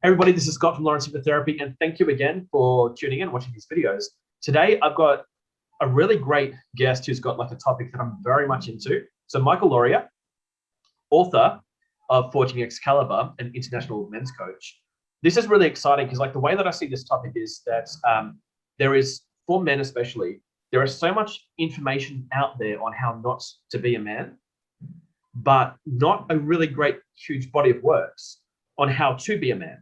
Everybody, this is Scott from Lawrence Hypnotherapy, and thank you again for tuning in and watching these videos. Today, I've got a really great guest who's got like a topic that I'm very much into. So Michael Loria, author of Forging Excalibur, an international men's coach. This is really exciting because like the way that I see this topic is that there is, for men especially, there is so much information out there on how not to be a man, but not a really great, huge body of works on how to be a man.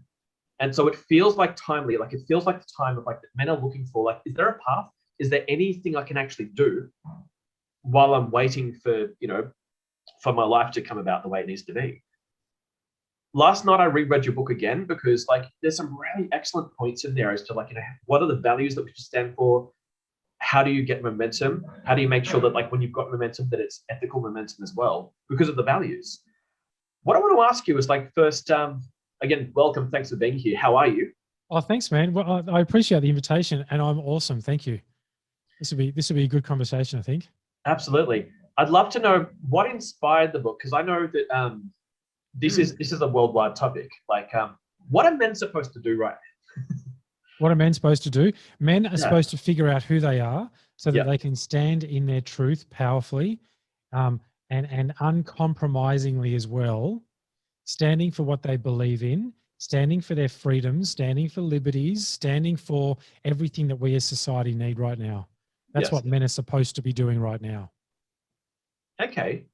And so it feels like timely, like it feels like the time of like that men are looking for, like, is there a path? Is there anything I can actually do while I'm waiting for, for my life to come about the way it needs to be? Last night I reread your book again because like there's some really excellent points in there as to like, what are the values that we should stand for? How do you get momentum? How do you make sure that like when you've got momentum that it's ethical momentum as well because of the values? What I want to ask you is like first, again, welcome. Thanks for being here. How are you? Oh, thanks, man. Well, I appreciate the invitation, and I'm awesome. Thank you. This will be a good conversation, I think. Absolutely. I'd love to know what inspired the book, because I know that this is a worldwide topic. Like, what are men supposed to do right now? What are men supposed to do? Men are supposed to figure out who they are so that they can stand in their truth powerfully, and uncompromisingly as well, standing for what they believe in, standing for their freedoms, standing for liberties, standing for everything that we as society need right now. That's what men are supposed to be doing right now. Okay.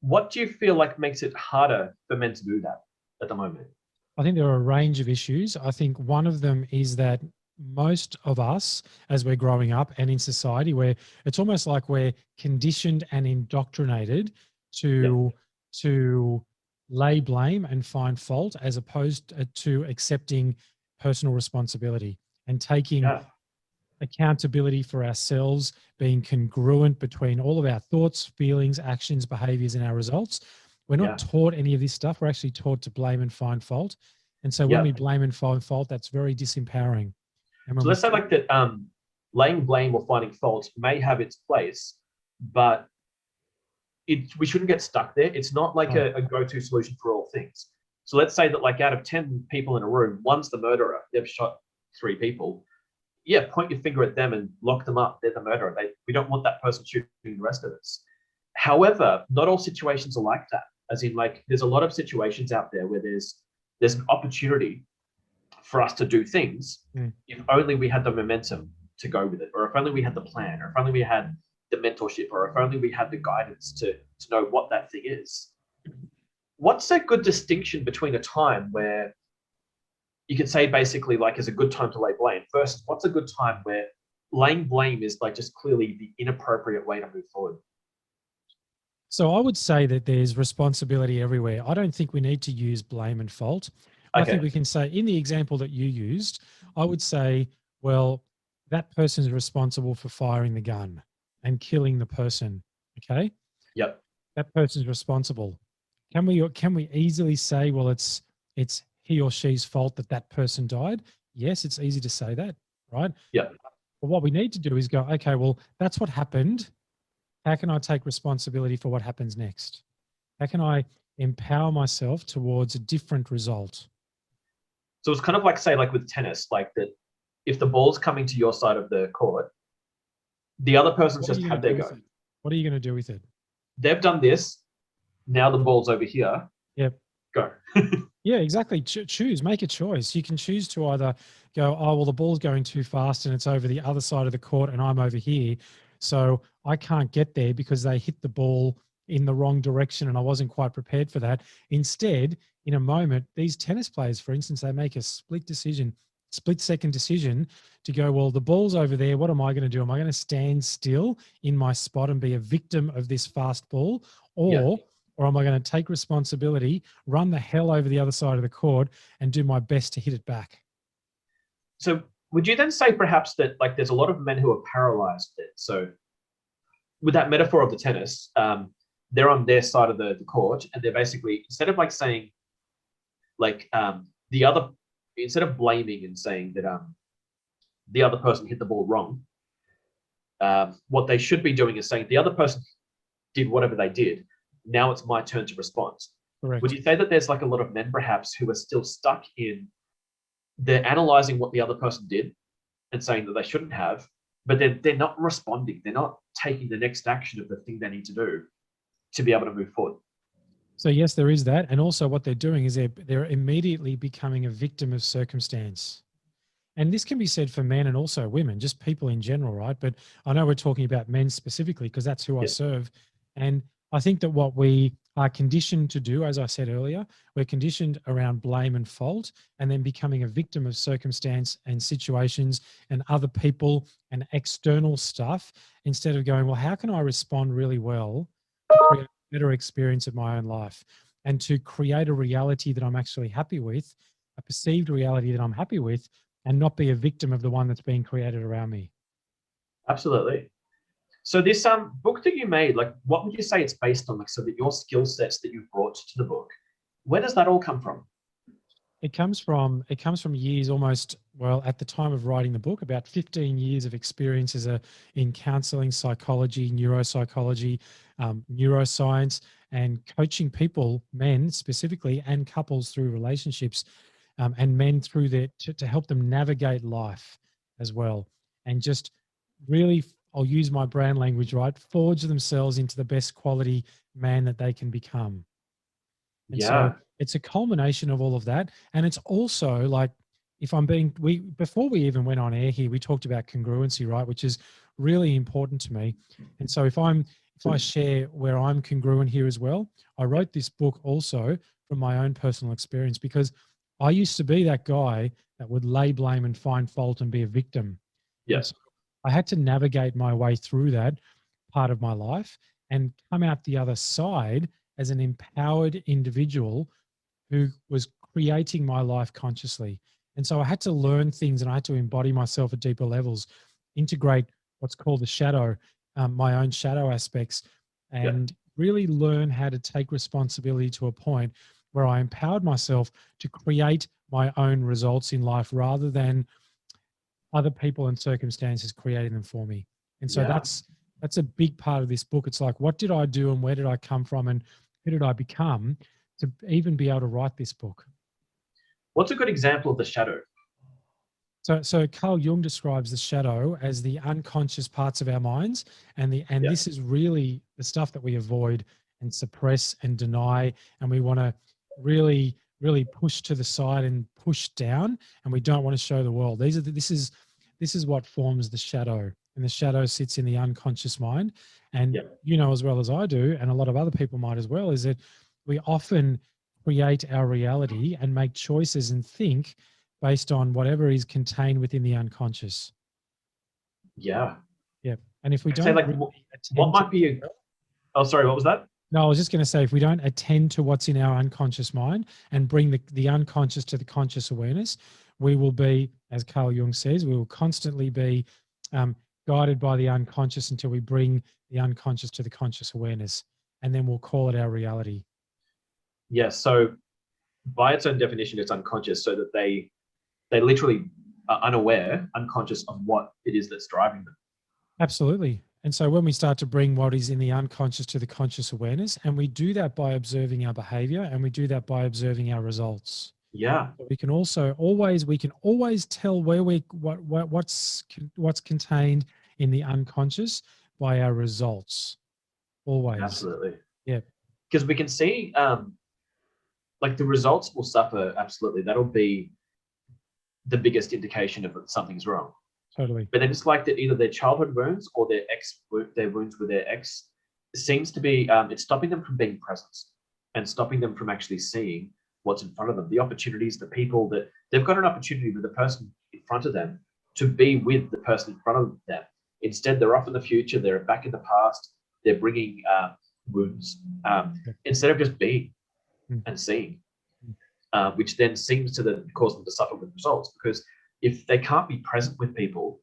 What do you feel like makes it harder for men to do that at the moment? I think there are a range of issues. I think one of them is that most of us, as we're growing up and in society, where it's almost like we're conditioned and indoctrinated to lay blame and find fault, as opposed to accepting personal responsibility and taking accountability for ourselves, being congruent between all of our thoughts, feelings, actions, behaviors, and our results. We're not taught any of this stuff. We're actually taught to blame and find fault. And so when we blame and find fault, that's very disempowering. And so let's say like that, laying blame or finding fault may have its place, but we shouldn't get stuck there. It's not like a go-to solution for all things. So let's say that like out of 10 people in a room, one's the murderer. They've shot 3 people. Yeah, point your finger at them and lock them up. They're the murderer. We don't want that person shooting the rest of us. However, not all situations are like that. As in, like, there's a lot of situations out there where there's an opportunity for us to do things if only we had the momentum to go with it, or if only we had the plan, or if only we had the mentorship, or if only we had the guidance to know what that thing is. What's a good distinction between a time where you could say basically like is a good time to lay blame? First, what's a good time where laying blame is like just clearly the inappropriate way to move forward? So I would say that there's responsibility everywhere. I don't think we need to use blame and fault. I think we can say, in the example that you used, I would say, well, that person is responsible for firing the gun and killing the person. Okay. Yep. That person's responsible. Can we easily say, well, it's he or she's fault that person died? Yes, it's easy to say that, right? Yeah. But what we need to do is go, okay, well, that's what happened. How can I take responsibility for what happens next? How can I empower myself towards a different result? So it's kind of like, say, like with tennis, like that if the ball's coming to your side of the court, the other person's just had their go. What are you going to do with it? They've done this. Now the ball's over here. Yep. Go. Yeah, exactly. Choose, make a choice. You can choose to either go, oh, well, the ball's going too fast and it's over the other side of the court and I'm over here. So I can't get there because they hit the ball in the wrong direction and I wasn't quite prepared for that. Instead, in a moment, these tennis players, for instance, they make a split-second decision to go, well, the ball's over there. What am I going to do? Am I going to stand still in my spot and be a victim of this fast ball? Or am I going to take responsibility, run the hell over the other side of the court and do my best to hit it back? So would you then say perhaps that like there's a lot of men who are paralyzed then? So with that metaphor of the tennis, they're on their side of the court and they're basically, instead of like saying like instead of blaming and saying that the other person hit the ball wrong, what they should be doing is saying the other person did whatever they did. Now it's my turn to respond. Would Correct. you say that there's like a lot of men perhaps who are still stuck in, they're analyzing what the other person did and saying that they shouldn't have, but they're not responding. They're not taking the next action of the thing they need to do to be able to move forward. So yes, there is that. And also what they're doing is they're immediately becoming a victim of circumstance. And this can be said for men and also women, just people in general, right? But I know we're talking about men specifically because that's who I Yeah. serve. And I think that what we are conditioned to do, as I said earlier, we're conditioned around blame and fault, and then becoming a victim of circumstance and situations and other people and external stuff, instead of going, well, how can I respond really well to create a better experience of my own life and to create a reality that I'm actually happy with, a perceived reality that I'm happy with, and not be a victim of the one that's being created around me. Absolutely. So this book that you made, like, what would you say it's based on? Like, so that your skill sets that you've brought to the book, where does that all come from? It comes from years, almost, well, at the time of writing the book, about 15 years of experience in counseling, psychology, neuropsychology, neuroscience, and coaching people, men specifically, and couples through relationships, and men through to help them navigate life as well, and just really, I'll use my brand language, right, forge themselves into the best quality man that they can become. And so Yeah. it's a culmination of all of that. And it's also like, if I'm being, before we even went on air here, we talked about congruency, right? Which is really important to me. And so if I share where I'm congruent here as well, I wrote this book also from my own personal experience, because I used to be that guy that would lay blame and find fault and be a victim. Yeah. And so I had to navigate my way through that part of my life and come out the other side as an empowered individual who was creating my life consciously. And so I had to learn things, and I had to embody myself at deeper levels, integrate what's called the shadow, my own shadow aspects, Yeah. and really learn how to take responsibility to a point where I empowered myself to create my own results in life rather than other people and circumstances creating them for me. And so Yeah. that's a big part of this book. It's like, what did I do and where did I come from and who did I become to even be able to write this book? What's a good example of the shadow? So Carl Jung describes the shadow as the unconscious parts of our minds, and Yeah. this is really the stuff that we avoid and suppress and deny, and we want to really push to the side and push down, and we don't want to show the world. This is what forms the shadow, and the shadow sits in the unconscious mind. And Yeah. you know as well as I do, and a lot of other people might as well, is that we often create our reality and make choices and think based on whatever is contained within the unconscious. Yeah. Yeah. And if we I'd say, don't like, really what attend to, might be a, oh, sorry, what was that? no, I was just going to say, if we don't attend to what's in our unconscious mind and bring the unconscious to the conscious awareness, we will be, as Carl Jung says, we will constantly be guided by the unconscious until we bring the unconscious to the conscious awareness. And then we'll call it our reality. Yeah. So by its own definition, it's unconscious, so that they literally are unaware, unconscious of what it is that's driving them. Absolutely. And so when we start to bring what is in the unconscious to the conscious awareness, and we do that by observing our behavior, and we do that by observing our results. Yeah. But we can always tell where what's contained in the unconscious by our results. Always. Absolutely. Yeah, Because we can see, like, the results will suffer. Absolutely. That'll be the biggest indication of that something's wrong. totally. But then it's like that either their childhood wounds or their wounds with their ex seems to be, it's stopping them from being present and stopping them from actually seeing what's in front of them, the opportunities, the people that they've got an opportunity with the person in front of them to be with the person in front of them. Instead, they're off in the future, they're back in the past, they're bringing wounds, instead of just being and seeing, which then seems to cause them to suffer with results, because if they can't be present with people,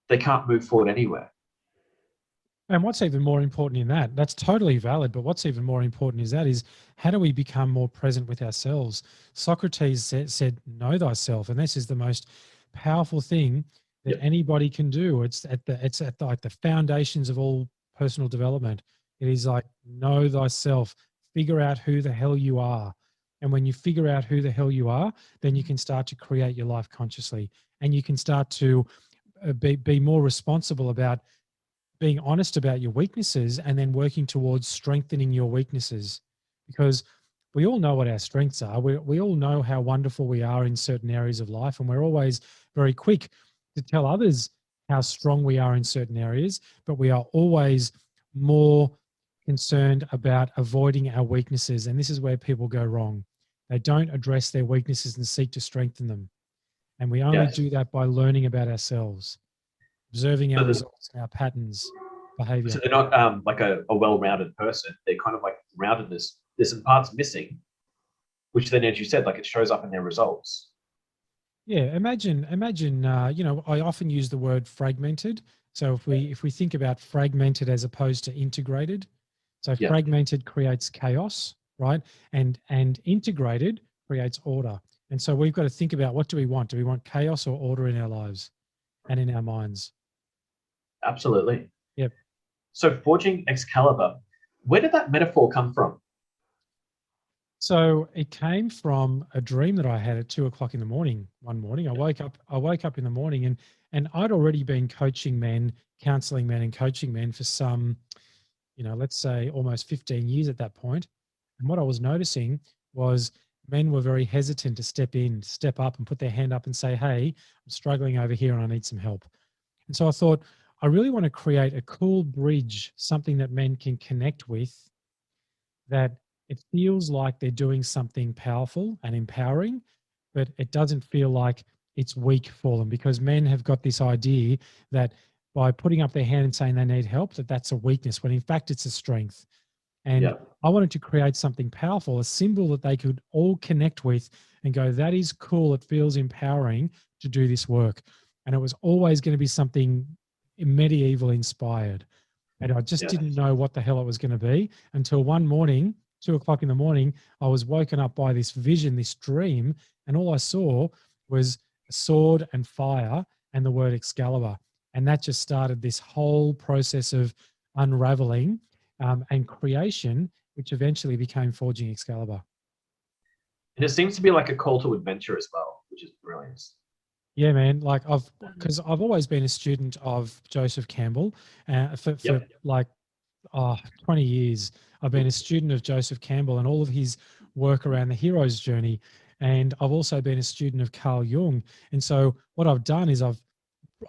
they can't move forward anywhere. And what's even more important in that, that's totally valid, but what's even more important is how do we become more present with ourselves? Socrates said, know thyself. And this is the most powerful thing that Yep. anybody can do. It's at like the foundations of all personal development. It is like, know thyself, figure out who the hell you are. And when you figure out who the hell you are, then you can start to create your life consciously, and you can start to be more responsible about being honest about your weaknesses and then working towards strengthening your weaknesses. Because we all know what our strengths are. We all know how wonderful we are in certain areas of life. And we're always very quick to tell others how strong we are in certain areas, but we are always more concerned about avoiding our weaknesses. And this is where people go wrong. They don't address their weaknesses and seek to strengthen them. And we only Yes. do that by learning about ourselves, observing our So, results and our patterns, behavior. so they're not like a well-rounded person. They're kind of like roundedness. There's some parts missing, which then, as you said, like it shows up in their results. Yeah, imagine, I often use the word fragmented. So if we think about fragmented as opposed to integrated, so Yeah. fragmented creates chaos, right? And integrated creates order. And so we've got to think about, what do we want? Do we want chaos or order in our lives and in our minds? Absolutely. Yep. So forging Excalibur, where did that metaphor come from? So it came from a dream that I had at 2 o'clock in the morning. One morning, I woke up in the morning, and I'd already been coaching men, counseling men, and coaching men for some, let's say almost 15 years at that point. And what I was noticing was men were very hesitant to step up and put their hand up and say, "Hey, I'm struggling over here and I need some help." And so I thought, I really want to create a cool bridge, something that men can connect with, that it feels like they're doing something powerful and empowering, but it doesn't feel like it's weak for them, because men have got this idea that by putting up their hand and saying they need help, that's a weakness, when in fact it's a strength. And Yeah. I wanted to create something powerful, a symbol that they could all connect with and go, that is cool. It feels empowering to do this work. And it was always going to be something medieval inspired. And I just Yeah. didn't know what the hell it was going to be until one morning, 2 o'clock in the morning, I was woken up by this vision, this dream, and all I saw was a sword and fire and the word Excalibur. And that just started this whole process of unraveling and creation, which eventually became Forging Excalibur. And it seems to be like a call to adventure as well, which is brilliant. Yeah, man. Like because I've always been a student of Joseph Campbell for Yep. like 20 years. I've been a student of Joseph Campbell and all of his work around the hero's journey. And I've also been a student of Carl Jung. And so what I've done is I've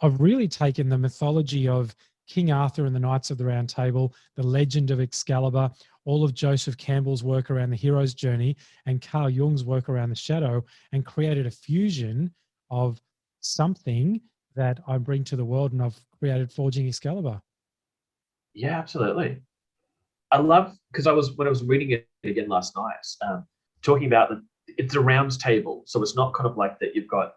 really taken the mythology of King Arthur and the Knights of the Round Table, the legend of Excalibur, all of Joseph Campbell's work around the hero's journey, and Carl Jung's work around the shadow, and created a fusion of something that I bring to the world. And I've created Forging Excalibur. Yeah, absolutely. I love, because when I was reading it again last night, talking about it's a round table, so it's not kind of like that. You've got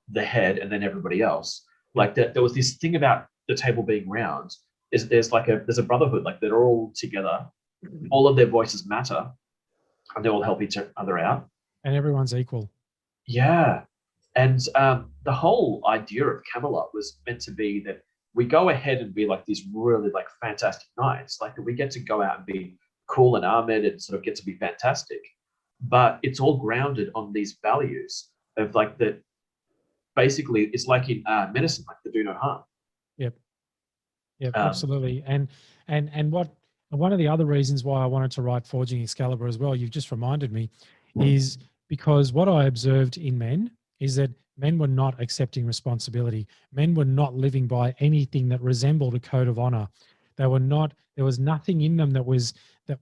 the head and then everybody else. Like that, there was this thing about the table being round. There's a brotherhood, like they're all together, all of their voices matter, and they all help each other out. And everyone's equal. Yeah, and the whole idea of Camelot was meant to be that we go ahead and be like these really like fantastic knights, like that we get to go out and be cool and armored and sort of get to be fantastic, but it's all grounded on these values of like that. Basically, it's like in medicine, like the do no harm. Yep. Yep, Um, absolutely. And one of the other reasons why I wanted to write Forging Excalibur as well, you've just reminded me, is because what I observed in men is that men were not accepting responsibility. Men were not living by anything that resembled a code of honor. They were not, there was nothing in them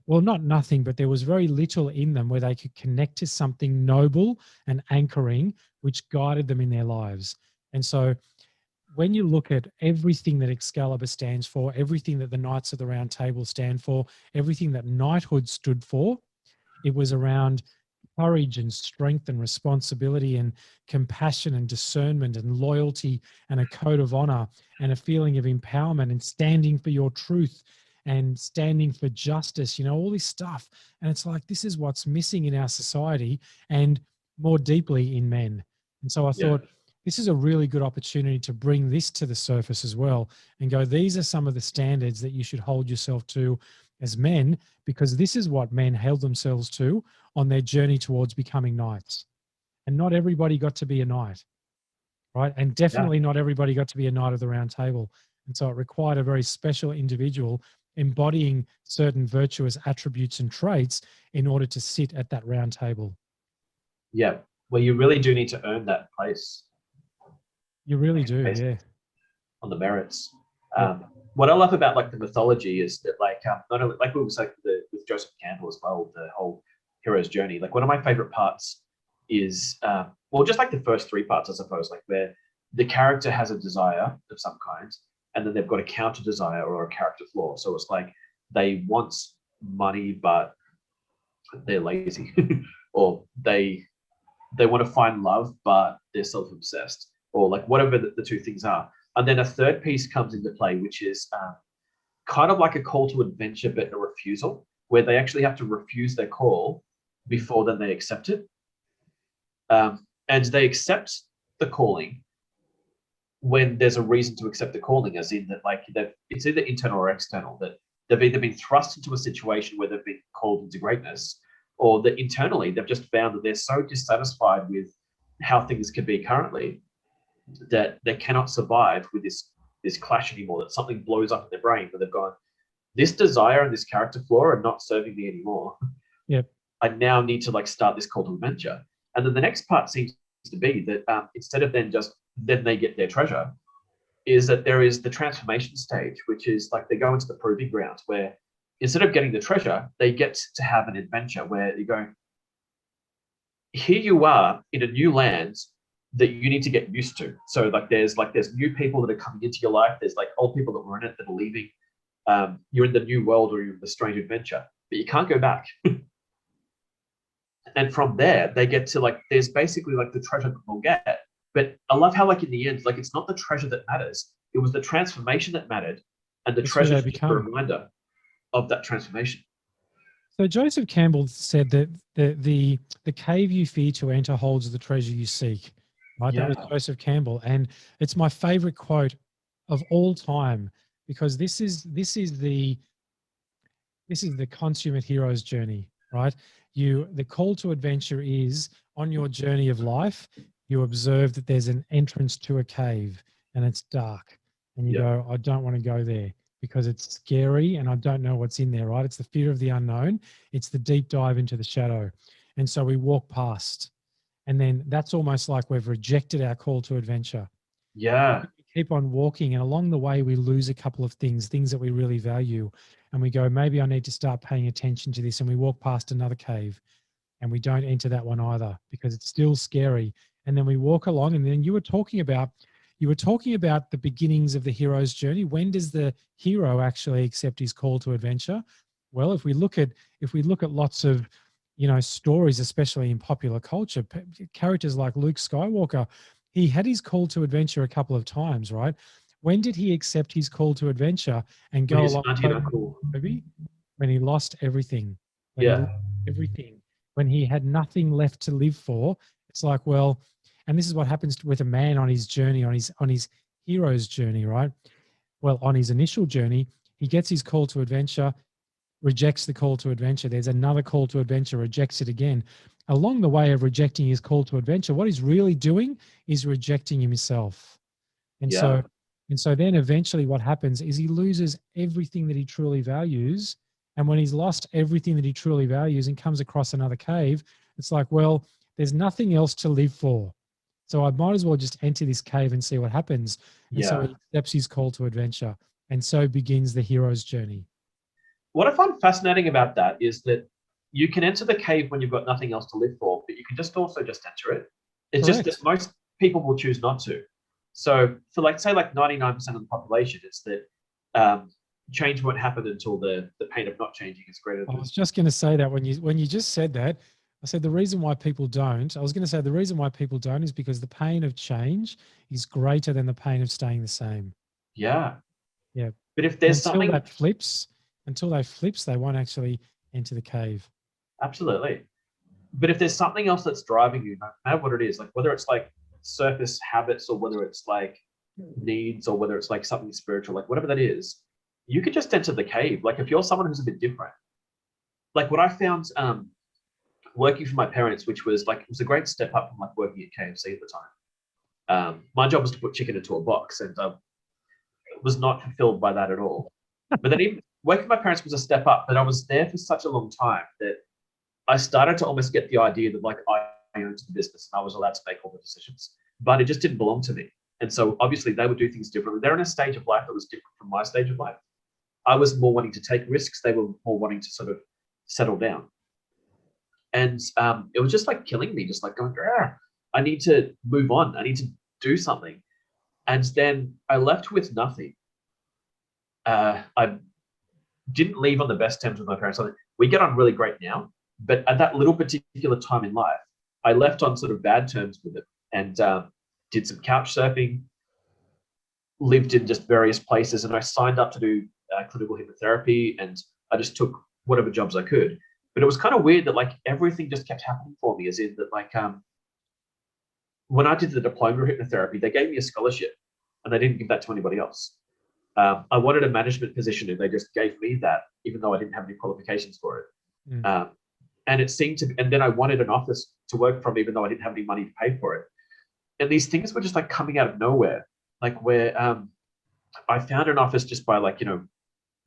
not nothing, but there was very little in them where they could connect to something noble and anchoring, which guided them in their lives. And so when you look at everything that Excalibur stands for, everything that the Knights of the Round Table stand for, everything that knighthood stood for, it was around courage and strength and responsibility and compassion and discernment and loyalty and a code of honor and a feeling of empowerment and standing for your truth and standing for justice, all this stuff. And it's like, this is what's missing in our society and more deeply in men. And so I yeah, thought, this is a really good opportunity to bring this to the surface as well and go, these are some of the standards that you should hold yourself to as men, because this is what men held themselves to on their journey towards becoming knights. And not everybody got to be a knight, right? And definitely not everybody got to be a knight of the round table. And so it required a very special individual embodying certain virtuous attributes and traits in order to sit at that round table. Yeah. Well, you really do need to earn that place. You really do, Based yeah. on the merits. Yep. What I love about like the mythology is that like not only like we were saying with Joseph Campbell as well, the whole hero's journey. Like one of my favorite parts is well, just like the first three parts, I suppose, like where the character has a desire of some kind, and then they've got a counter desire or a character flaw. So it's like they want money, but they're lazy, or they want to find love, but they're self-obsessed, or like whatever the two things are. And then a third piece comes into play, which is kind of like a call to adventure, but a refusal, where they actually have to refuse their call before then they accept it. And they accept the calling when there's a reason to accept the calling, as in that like it's either internal or external, that they've either been thrust into a situation where they've been called into greatness, or that internally they've just found that they're so dissatisfied with how things can be currently that they cannot survive with this clash anymore, that something blows up in their brain where they've gone, this desire and this character flaw are not serving me anymore. Yep. I now need to like start this call to adventure. And then the next part seems to be that instead of then they get their treasure, is that there is the transformation stage, which is like they go into the proving grounds where instead of getting the treasure, they get to have an adventure where you go, here you are in a new land that you need to get used to. So there's new people that are coming into your life. There's like old people that were in it that are leaving. You're in the new world, or you're in the strange adventure, but you can't go back. And from there, they get to like, there's basically like the treasure that they'll get. But I love how like in the end, like it's not the treasure that matters. It was the transformation that mattered, and the treasure is just a reminder of that transformation. So Joseph Campbell said that the cave you fear to enter holds the treasure you seek. Right? Yeah. That was Joseph Campbell, and it's my favorite quote of all time, because this is the consummate hero's journey, right? The call to adventure is on your journey of life. You observe that there's an entrance to a cave and it's dark, and you go, I don't want to go there because it's scary and I don't know what's in there, right? It's the fear of the unknown. It's the deep dive into the shadow. And so we walk past, and then that's almost like we've rejected our call to adventure. Yeah. We keep on walking, and along the way we lose a couple of things that we really value. And we go, maybe I need to start paying attention to this. And we walk past another cave and we don't enter that one either because it's still scary. And then we walk along, and then you were talking about the beginnings of the hero's journey. When does the hero actually accept his call to adventure? Well, if we look at lots of, stories, especially in popular culture, characters like Luke Skywalker, he had his call to adventure a couple of times, right? When did he accept his call to adventure and go along? Maybe when he lost everything. When he lost everything. When he had nothing left to live for. It's like, well, and this is what happens with a man on his journey, on his hero's journey, right? Well, on his initial journey, he gets his call to adventure, rejects the call to adventure. There's another call to adventure, rejects it again. Along the way of rejecting his call to adventure, what he's really doing is rejecting himself. And so then eventually what happens is he loses everything that he truly values. And when he's lost everything that he truly values and comes across another cave, it's like, well, there's nothing else to live for. So I might as well just enter this cave and see what happens. And so he accepts his call to adventure. And so begins the hero's journey. What I find fascinating about that is that you can enter the cave when you've got nothing else to live for, but you can just enter it. It's Correct. just that most people will choose not to. So for like, say like 99% of the population, it's that change won't happen until the pain of not changing is greater than. I was just going to say that when you just said that, I said the reason why people don't, is because the pain of change is greater than the pain of staying the same. Yeah. Yeah. But if there's until that flips, they won't actually enter the cave. Absolutely. But if there's something else that's driving you, no matter what it is, like whether it's like surface habits or whether it's like needs or whether it's like something spiritual, like whatever that is, you could just enter the cave. Like if you're someone who's a bit different, like what I found working for my parents, which was like, it was a great step up from like working at KFC at the time. My job was to put chicken into a box, and was not fulfilled by that at all. But then even working for my parents was a step up, but I was there for such a long time that I started to almost get the idea that like I owned the business and I was allowed to make all the decisions, but it just didn't belong to me. And so obviously they would do things differently. They're in a stage of life that was different from my stage of life. I was more wanting to take risks. They were more wanting to sort of settle down. And it was just like killing me, just like going, I need to move on. I need to do something. And then I left with nothing. I didn't leave on the best terms with my parents. We get on really great now, but at that little particular time in life, I left on sort of bad terms with it, and did some couch surfing, lived in just various places, and I signed up to do clinical hypnotherapy, and I just took whatever jobs I could. But it was kind of weird that like everything just kept happening for me, as in that like when I did the diploma of hypnotherapy, they gave me a scholarship, and they didn't give that to anybody else. I wanted a management position, and they just gave me that, even though I didn't have any qualifications for it. And it seemed to, and then I wanted an office to work from, even though I didn't have any money to pay for it. And these things were just like coming out of nowhere, like where I found an office just by like,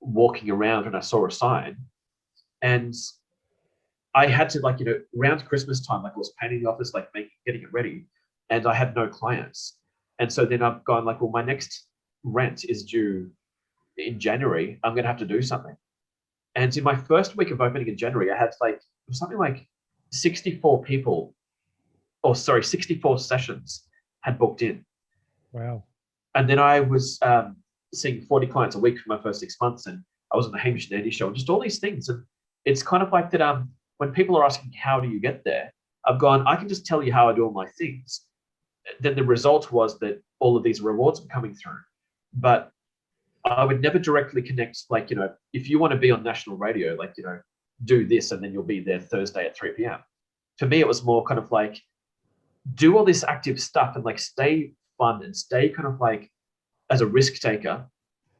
walking around, and I saw a sign, and I had to like, around Christmas time, like I was painting the office, like getting it ready, and I had no clients. And so then I've gone like, well, my next rent is due in January. I'm going to have to do something. And in my first week of opening in January, I had like something like 64 people, or sorry, 64 sessions had booked in. Wow. And then I was seeing 40 clients a week for my first 6 months, and I was on the Hamish and Andy show, and just all these things. And it's kind of like that. When people are asking, how do you get there? I've gone, I can just tell you how I do all my things. Then the result was that all of these rewards were coming through. But I would never directly connect, like, if you want to be on national radio, like, do this and then you'll be there Thursday at 3 p.m. For me, it was more kind of like, do all this active stuff and like stay fun and stay kind of like as a risk taker.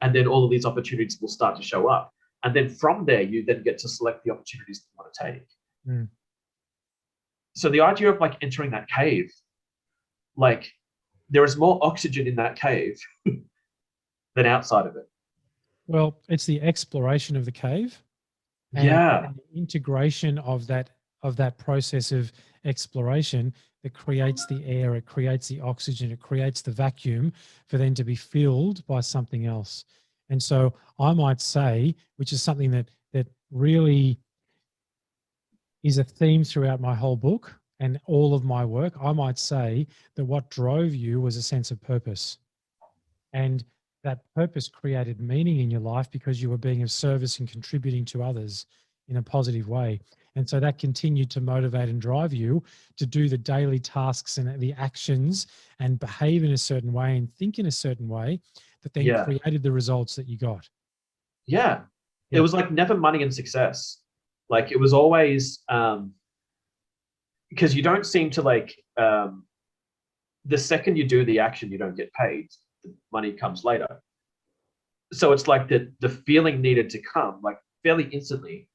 And then all of these opportunities will start to show up. And then from there, you then get to select the opportunities that you want to take. So the idea of like entering that cave, like there is more oxygen in that cave than outside of it. Well, it's the exploration of the cave, and the integration of that process of exploration that creates the air, it creates the oxygen, it creates the vacuum for then to be filled by something else. And so I might say, which is something that really is a theme throughout my whole book and all of my work, I might say that what drove you was a sense of purpose. And that purpose created meaning in your life because you were being of service and contributing to others in a positive way. And so that continued to motivate and drive you to do the daily tasks and the actions and behave in a certain way and think in a certain way that then created the results that you got. Yeah. It was like never money and success. Like it was always, because you don't seem to like, the second you do the action, you don't get paid. The money comes later. So it's like the feeling needed to come like fairly instantly.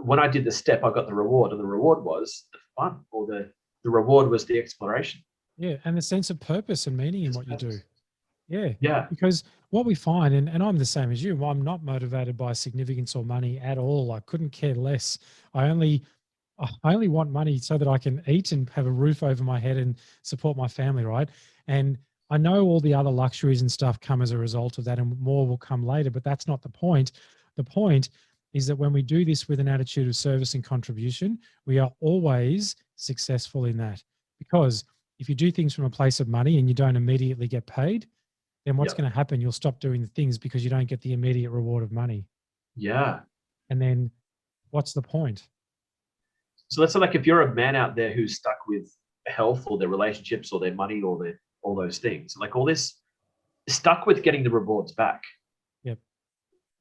When I did the step, I got the reward, and the reward was the fun, or the reward was the exploration. Yeah. And the sense of purpose and meaning in what you do. Yeah. Yeah. Because what we find, and I'm the same as you, I'm not motivated by significance or money at all. I couldn't care less. I only want money so that I can eat and have a roof over my head and support my family, right? And I know all the other luxuries and stuff come as a result of that, and more will come later, but that's not the point. The point is that when we do this with an attitude of service and contribution, we are always successful in that. Because if you do things from a place of money and you don't immediately get paid, then what's going to happen? You'll stop doing the things because you don't get the immediate reward of money. Yeah. And then what's the point? So let's say like if you're a man out there who's stuck with health or their relationships or their money or all those things, like all this, stuck with getting the rewards back. Yep.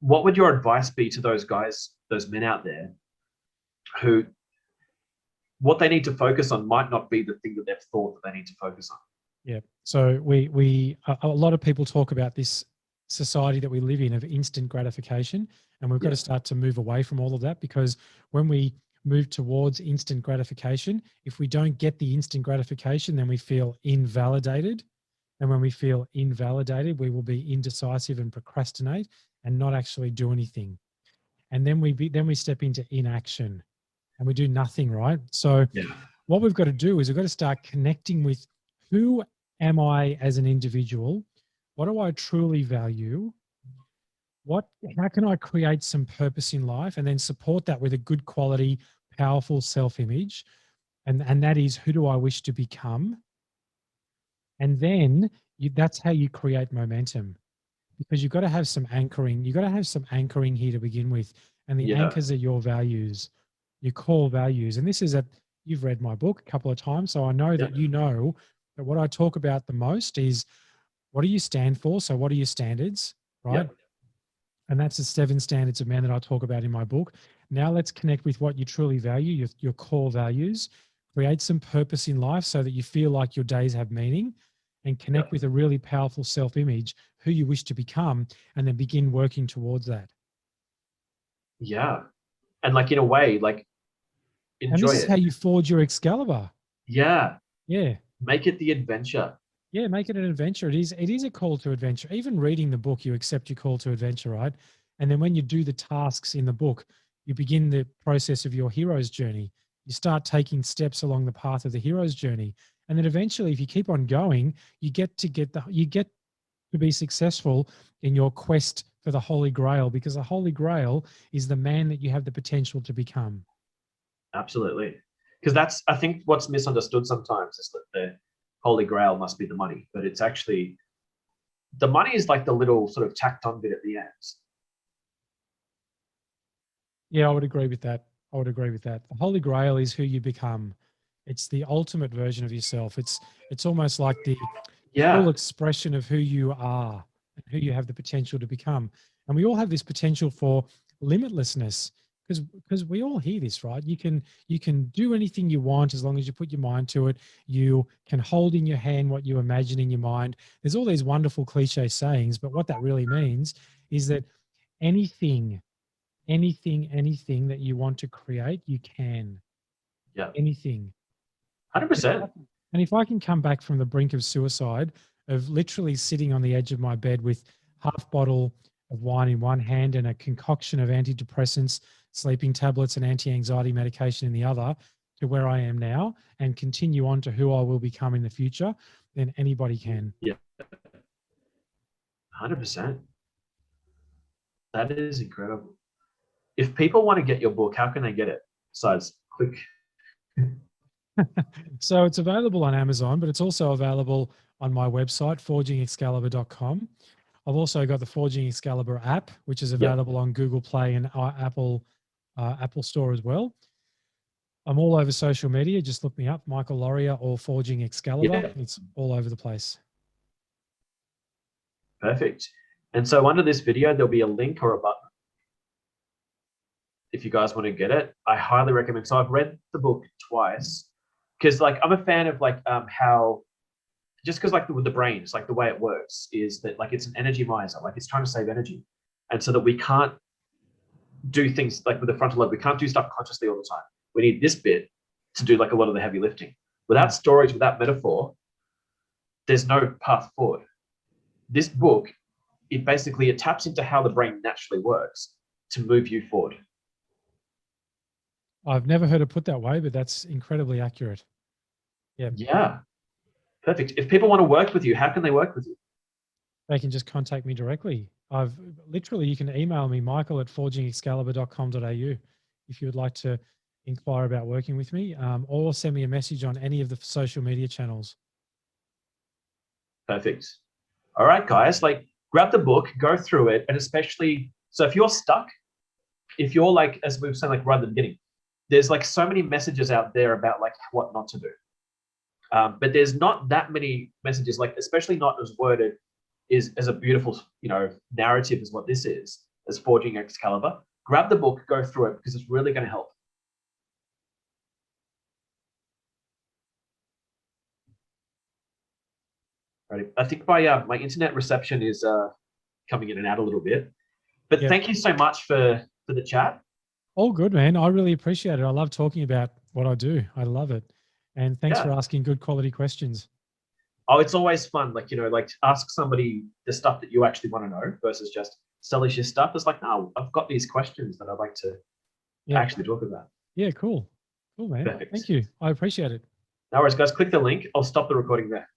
What would your advice be to those guys, those men out there who what they need to focus on might not be the thing that they've thought that they need to focus on? Yeah. So we a lot of people talk about this society that we live in of instant gratification. And we've got to start to move away from all of that, because when we move towards instant gratification, if we don't get the instant gratification, then we feel invalidated. And when we feel invalidated, we will be indecisive and procrastinate and not actually do anything. And then we step into inaction and we do nothing, right? So what we've got to do is we've got to start connecting with, who am I as an individual? What do I truly value? How can I create some purpose in life, and then support that with a good quality, powerful self-image? And that is, who do I wish to become? And then that's how you create momentum, because you've got to have some anchoring. You've got to have some anchoring here to begin with. And the anchors are your values, your core values. And this is you've read my book a couple of times, so I know that you know that what I talk about the most is, what do you stand for? So what are your standards, right? And that's the 7 standards of man that I talk about in my book. Now let's connect with what you truly value, your core values. Create some purpose in life so that you feel like your days have meaning, and connect with a really powerful self-image, who you wish to become, and then begin working towards that. Yeah. And like, in a way, like, enjoy and this it. is how you forge your Excalibur. Yeah. Yeah. Make it the adventure. Yeah, make it an adventure. It is a call to adventure. Even reading the book, you accept your call to adventure, right? And then when you do the tasks in the book, you begin the process of your hero's journey. You start taking steps along the path of the hero's journey. And then eventually, if you keep on going, you get to be successful in your quest for the Holy Grail, because the Holy Grail is the man that you have the potential to become. Absolutely. Because that's, I think, what's misunderstood sometimes is that the Holy Grail must be the money, but it's actually, the money is like the little sort of tacked on bit at the end. Yeah, I would agree with that. The Holy Grail is who you become. It's the ultimate version of yourself. It's almost like the full expression of who you are and who you have the potential to become. And we all have this potential for limitlessness, because we all hear this, right? You can do anything you want as long as you put your mind to it. You can hold in your hand what you imagine in your mind. There's all these wonderful cliche sayings, but what that really means is that anything that you want to create, you can. Yeah. Anything. 100%. And if I can come back from the brink of suicide, of literally sitting on the edge of my bed with half bottle of wine in one hand and a concoction of antidepressants, sleeping tablets, and anti-anxiety medication in the other, to where I am now, and continue on to who I will become in the future, then anybody can. Yeah. 100%. That is incredible. If people want to get your book, how can they get it? Besides, click. So it's available on Amazon, but it's also available on my website, forgingexcalibur.com. I've also got the Forging Excalibur app, which is available on Google Play and Apple Store as well. I'm all over social media. Just look me up, Michael Loria or Forging Excalibur. It's all over the place. Perfect. And so under this video, there'll be a link or a button if you guys want to get it. I highly recommend. So I've read the book twice, because like I'm a fan of like how, just because like with the brain, it's like the way it works is that like it's an energy miser, like it's trying to save energy, and so that we can't do things like with the frontal lobe, we can't do stuff consciously all the time. We need this bit to do like a lot of the heavy lifting. Without storage, without metaphor, there's no path forward. This book, it taps into how the brain naturally works to move you forward. I've never heard it put that way, but that's incredibly accurate. Yeah. Yeah. Perfect. If people want to work with you, how can they work with you? They can just contact me directly. You can email me, michael@forgingexcalibur.com.au, if you would like to inquire about working with me, or send me a message on any of the social media channels. Perfect. All right, guys, like grab the book, go through it. And especially, so if you're stuck, if you're like, as we were saying, like right at the beginning, there's like so many messages out there about like what not to do. But there's not that many messages, like especially not as worded as a beautiful, narrative as what this is, as Forging Excalibur. Grab the book, go through it, because it's really going to help. Right. I think my internet reception is coming in and out a little bit. But Yeah. thank you so much for the chat. All good, man. I really appreciate it. I love talking about what I do. I love it. And thanks for Yeah. asking good quality questions. Oh, it's always fun, like, you know, like ask somebody the stuff that you actually want to know versus just sell us your stuff. It's like, no, I've got these questions that I'd like to actually talk about. Yeah, cool. Cool, man. Perfect. Thank you. I appreciate it. No worries, guys. Click the link. I'll stop the recording there.